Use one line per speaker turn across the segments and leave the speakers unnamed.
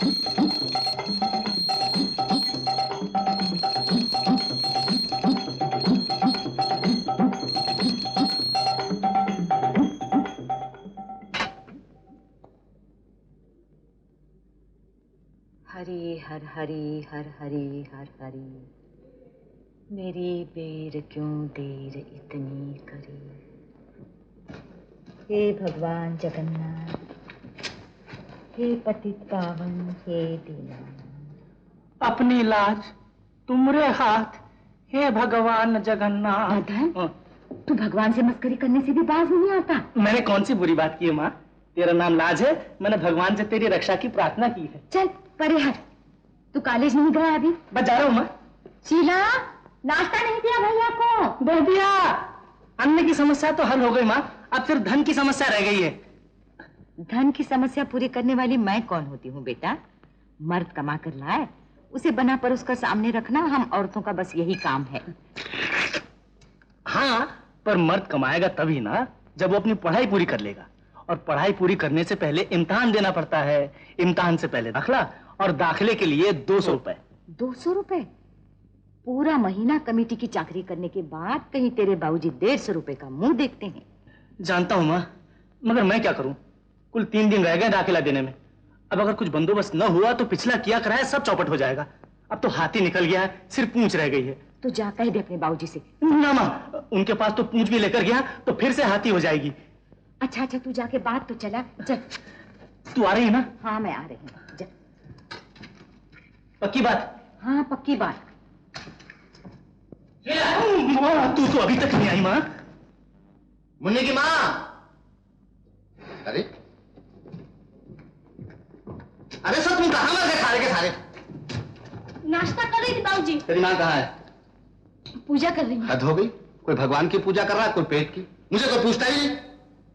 हरि हर हरि हर हरि हर हरि, मेरी बेर क्यों देर इतनी करी। हे भगवान जगन्नाथ, हे पतित पावन, हे दीनानाथ।
अपनी लाज तुमरे हाथ, हे भगवान जगन्नाथ।
तू भगवान से मस्करी करने से भी बाज नहीं आता।
मैंने कौन सी बुरी बात की है माँ? तेरा नाम लाज है, मैंने भगवान से तेरी रक्षा की प्रार्थना की है।
चल परे हट, तू कॉलेज नहीं गया अभी?
बस जा रहा हूँ माँ।
शीला, नाश्ता नहीं दिया भैया को?
दे दिया। अन्न की समस्या तो हल हो गई माँ, अब सिर्फ धन की समस्या रह गई है।
धन की समस्या पूरी करने वाली मैं कौन होती हूँ बेटा? मर्द कमा कर लाए, उसे बना पर उसका सामने रखना हम औरतों का बस यही काम है।
हाँ, पर मर्द कमाएगा तभी ना जब वो अपनी पढ़ाई पूरी कर लेगा, और पढ़ाई पूरी करने से पहले इम्तिहान देना पड़ता है। इम्तिहान से पहले दाखिला, और दाखिले के लिए 200 रुपए।
200 रुपए? पूरा महीना कमेटी की चाकरी करने के बाद कहीं तेरे बाबूजी 150 रुपए का मुंह देखते हैं।
जानता हूँ माँ, मगर मैं क्या करूँ? कुल 3 दिन रह गए दाखिला देने में। अब अगर कुछ बंदोबस्त न हुआ तो पिछला किया कराया सब चौपट हो जाएगा। अब तो हाथ ही निकल गया है, सिर्फ पूंछ रह गई है।
तो जा कह दे अपने बाबूजी से।
ना माँ, उनके पास तो पूंछ भी लेकर गया तो फिर से हाथी हो जाएगी।
अच्छा अच्छा, तू जाके बात तो चला। चल।
तू आ रही है ना?
हाँ मैं आ रही हूँ।
पक्की बात?
हाँ पक्की बात।
माँ, तू तो अभी तक नहीं आई माँ।
मुन्नी की माँ। अरे अरे सब तुम कहाँ मर गए सारे के सारे?
नाश्ता कर रही थी बाबूजी।
तेरी माँ कहाँ है?
पूजा कर रही हूँ।
हद हो गई, कोई भगवान की पूजा कर रहा है, कोई पेट की। मुझे कोई पूछता ही नहीं।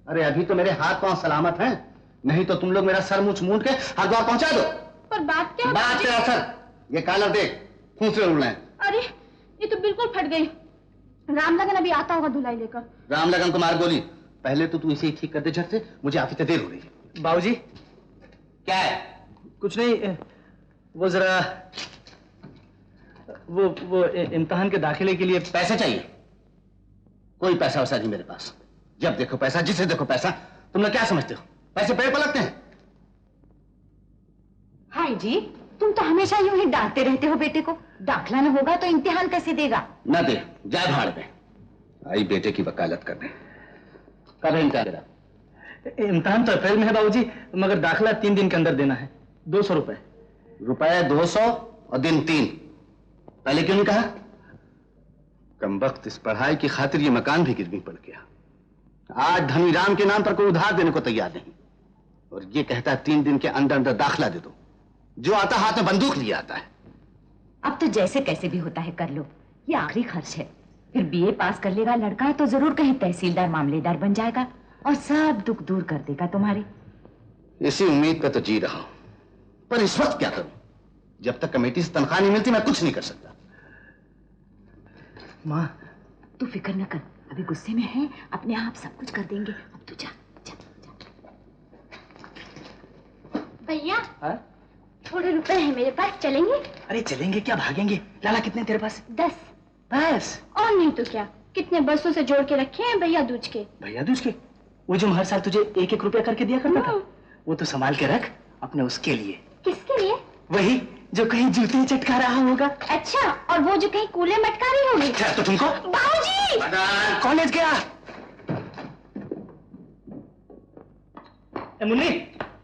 अरे अभी तो मेरे हाथ पांव सलामत हैं, नहीं तो तुम लोग मेरा सर मुंह मूंद के हरिद्वार पहुंचा दो।
पर बात क्या?
बात तेरा सर, ये कालर देख, फूंसरे उड़ रहे हैं।
अरे ये तो बिल्कुल फट गई। राम लगन अभी आता होगा धुलाई लेकर।
राम लगन को मार गोली। पहले तो तू इसे ही ठीक कर दे झट से, मुझे ऑफिस से देर हो रही है।
बाबूजी।
क्या है?
कुछ नहीं, वो जरा वो इम्तिहान के दाखिले के लिए
पैसे चाहिए। कोई पैसा वैसा नहीं मेरे पास। जब देखो पैसा, जिसे देखो पैसा। तुम लोग क्या समझते हो, पैसे पेड़ पर लगते हैं?
हाय जी, तुम तो हमेशा यूं ही डांटते रहते हो बेटे को। दाखिला न होगा तो इम्तिहान कैसे देगा?
न दे, जा भाड़ में। आई बेटे की वकालत करने। कब है इम्तिहान तेरा?
इम्तिहान तो अप्रैल में है बाबूजी, मगर दाखिला 3 दिन के अंदर देना है। 200 रुपए।
रुपए 200 और दिन 3। पहले क्यों नहीं कहा? कमबख्त, इस पढ़ाई की खातिर ये मकान भी गिरवी पड़ गया। आज धनीराम के नाम पर कोई उधार देने को तैयार नहीं, और ये कहता है 3 दिन के अंदर अंदर दाखिला दे दो। जो आता हाथ में बंदूक लिए आता है।
अब तो जैसे कैसे भी होता है कर लो, ये आखिरी खर्च है। फिर बीए पास कर लेगा लड़का तो जरूर कहीं तहसीलदार मामलेदार बन जाएगा और सब दुख दूर कर देगा तुम्हारे।
इसी उम्मीद पे तो जी रहा हूं, पर इस वक्त क्या करूं? जब तक कमेटी से तनख्वाह नहीं मिलती मैं कुछ नहीं कर सकता।
माँ,
तू फिक्र न कर, अभी गुस्से में है, अपने आप सब कुछ कर देंगे। अब तू जा जा जा।
भैया,
हाँ?
थोड़े रुपए हैं मेरे पास, चलेंगे?
अरे चलेंगे क्या, भागेंगे? लाला कितने तेरे पास?
10।
बस?
और नहीं तो क्या, कितने बसों से जोड़ के रखे हैं भैया दूज के।
भैया दूज के? वो जो हर साल तुझे 1-1 रुपया करके दिया करता था, वो तो संभाल के रख अपने उसके लिए।
किसके लिए?
वही जो कहीं जूते चटका रहा होगा।
अच्छा, और वो जो कहीं कूले मटका रही होगी।
तो तुमको?
बाबूजी!
कॉलेज गया? मुन्नी,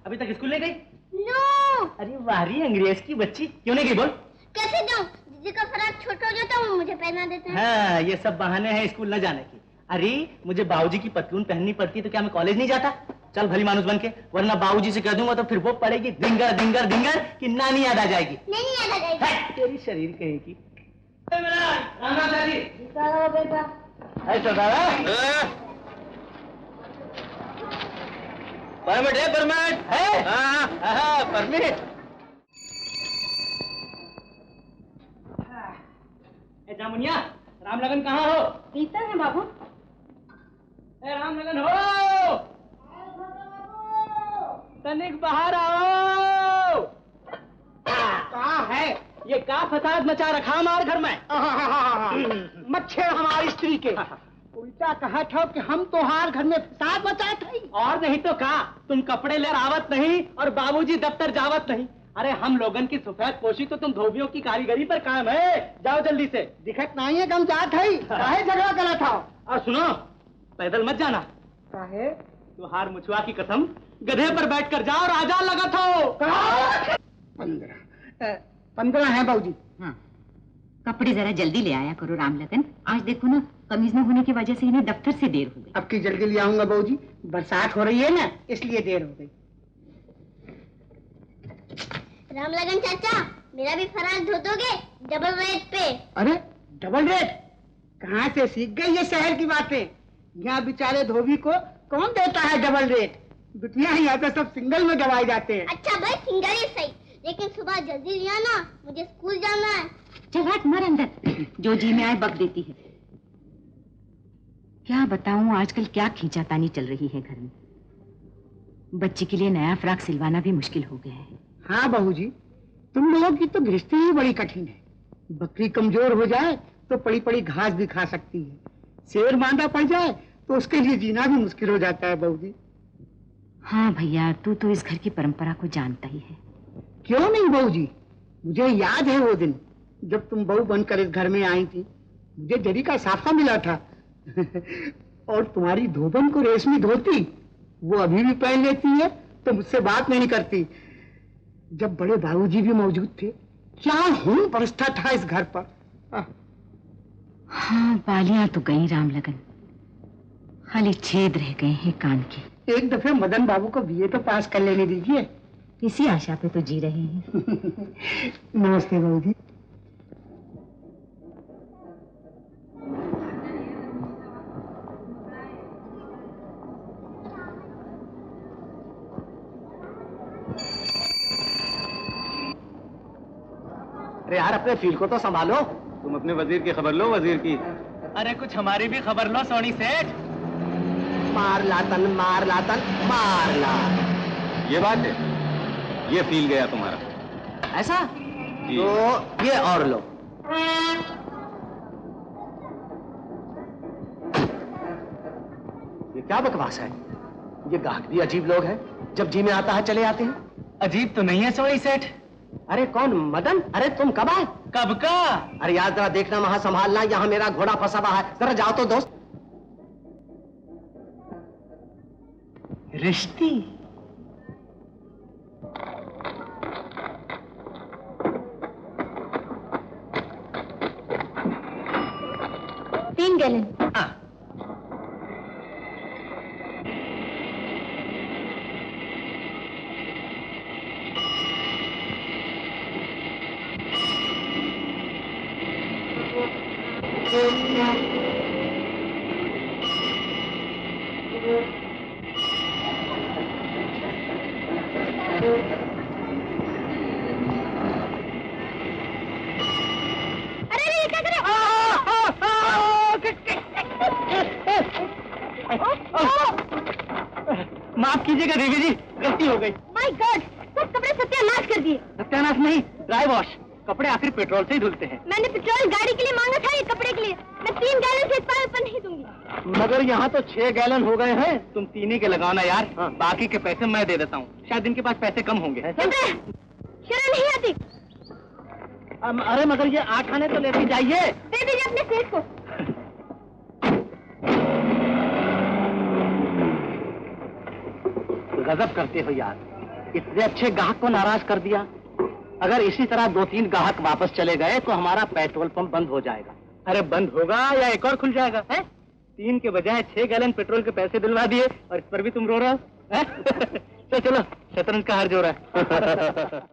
अभी तक स्कूल नहीं गई?
नो।
अरे वारी अंग्रेज की बच्ची, क्यों नहीं गई बोल?
कैसे जाऊं? दीदी का फ्रॉक छोटा हो जाता है, वो मुझे पहना देते हैं।
हाँ, ये सब बहाने हैं स्कूल न जाने की। अरे मुझे बाबूजी की पतलून पहननी पड़ती तो क्या मैं कॉलेज नहीं जाता? चल भली मानुस बन के, वरना बाबूजी से कह दूंगा तो फिर वो पड़ेगी धिंगर धिंगर धिंगर कि नानी याद आ जाएगी।
नहीं याद आ जाएगी।
तेरी शरीर कहेगी।
बेटा।
परमिट है? परमिट है? हाँ, परमिट। जामुनिया, राम लगन कहाँ हो?
भीतर है बाबू।
राम लगन हो, तनिक बाहर आओ। ये क्या फसाद मचा रखा हमारे घर में?
मच्छर हमारी स्त्री के उल्टा कहा था कि हम तो हार घर में फसाद मचाए थे।
और नहीं तो क्या, तुम कपड़े ले आवत नहीं और बाबूजी दफ्तर जावत नहीं। अरे हम लोगन की सफेद पोशी तो तुम धोबियों की कारीगरी पर कायम है। जाओ जल्दी से।
दिखत नहीं है कम जात है, काहे झगड़ा करा था?
और सुनो, पैदल मत जाना।
काहे?
तुहार मुछुआ की कसम, गधे पर बैठकर जाओ, राजा लगा था।
15 है बाबूजी।
हाँ, कपड़े जरा जल्दी ले आया करो रामलखन। आज देखो ना, कमीज न होने की वजह से इन्हें दफ्तर से देर हो गई।
अब की जल्दी ले आऊंगा बाबूजी, बरसात हो रही है ना इसलिए देर हो गई।
रामलखन चाचा, मेरा भी फराज धो दोगे डबल रेट पे?
अरे डबल रेट कहाँ से सीख गई ये शहर की बातें? यहाँ बेचारे धोबी को कौन देता है डबल रेट? बिटिया यहाँ तो सब सिंगल में दवाए जाते हैं।
अच्छा भाई सिंगल ही सही, लेकिन सुबह जल्दी ले आना, मुझे स्कूल जाना है।
चल हट, मर अंदर, जो जी में आए बक देती है। क्या बताऊं, आजकल क्या खींचातानी चल रही है घर में। बच्चे के लिए नया फ्रॉक सिलवाना भी मुश्किल हो गया है।
हाँ बहू जी, तुम लोगों की तो गृहस्थी ही बड़ी कठिन है। बकरी कमजोर हो जाए तो पड़ी पड़ी घास भी खा सकती है, शेर मांदा पड़ जाए तो उसके लिए जीना भी मुश्किल हो जाता है बहू जी।
हाँ भैया, तू तो इस घर की परंपरा को जानता ही है।
क्यों नहीं बहू जी, मुझे याद है वो दिन जब तुम बहू बनकर इस घर में आई थी। मुझे जरी का साफा मिला था और तुम्हारी धोबन को रेशमी धोती वो अभी भी पहन लेती है तो मुझसे बात नहीं करती। जब बड़े बाबूजी भी मौजूद थे, क्या खून बरसता था इस घर पर।
हाँ, बालियां तो गई रामलखन, खाली छेद रह गए हैं कान के।
एक दफे मदन बाबू को बीए तो पास कर लेने दीजिए।
इसी आशा पे तो जी रहे हैं।
नमस्ते बाबू जी।
अरे यार, अपने फील को तो संभालो।
तुम अपने वजीर की खबर लो, वजीर की।
अरे कुछ हमारी भी खबर लो सोनी सेठ।
मार लातन मार लातन मार ला।
ये बात है, ये फील गया तुम्हारा।
ऐसा
जी।
तो ये और लो। ये क्या बकवास है? ये गाहक भी अजीब लोग हैं, जब जी में आता है चले आते हैं। अजीब तो नहीं है सोनी सेठ। अरे कौन, मदन? अरे तुम कब आए? कब का? अरे यार जरा देखना, वहां संभालना, यहाँ मेरा घोड़ा फंसा हुआ है, जरा जाओ तो दोस्त। रिश्ती?
तीन गैलन।
माफ कीजिएगा देवी जी, गलती हो गई।
माय गॉड, सब कपड़े सत्यानाश कर दिए।
सत्यानाश नहीं, ड्राई वॉश। कपड़े आखिर पेट्रोल से ही धुलते हैं।
मैंने पेट्रोल गाड़ी के लिए मांगा था, ये कपड़े के लिए। मैं 3 गैलन से इस पर नहीं दूंगी।
मगर यहाँ तो 6 गैलन हो गए हैं। तुम 3 ही के लगाओ ना यार। बाकी के पैसे मैं दे देता हूँ, शायद इनके पास पैसे कम होंगे।
शर्म नहीं आती?
अरे मगर ये 8 आने तो लेते जाइए।
दे दीजिए अपने सेठ को।
गजब करते हो यार, इतने अच्छे ग्राहक को नाराज कर दिया। अगर इसी तरह 2-3 ग्राहक वापस चले गए तो हमारा पेट्रोल पंप बंद हो जाएगा। अरे बंद होगा या एक और खुल जाएगा है? 3 के बजाय 6 गैलन पेट्रोल के पैसे दिलवा दिए और इस पर भी तुम रो रहे हो। चलो शतरंज का हार जो रहा है।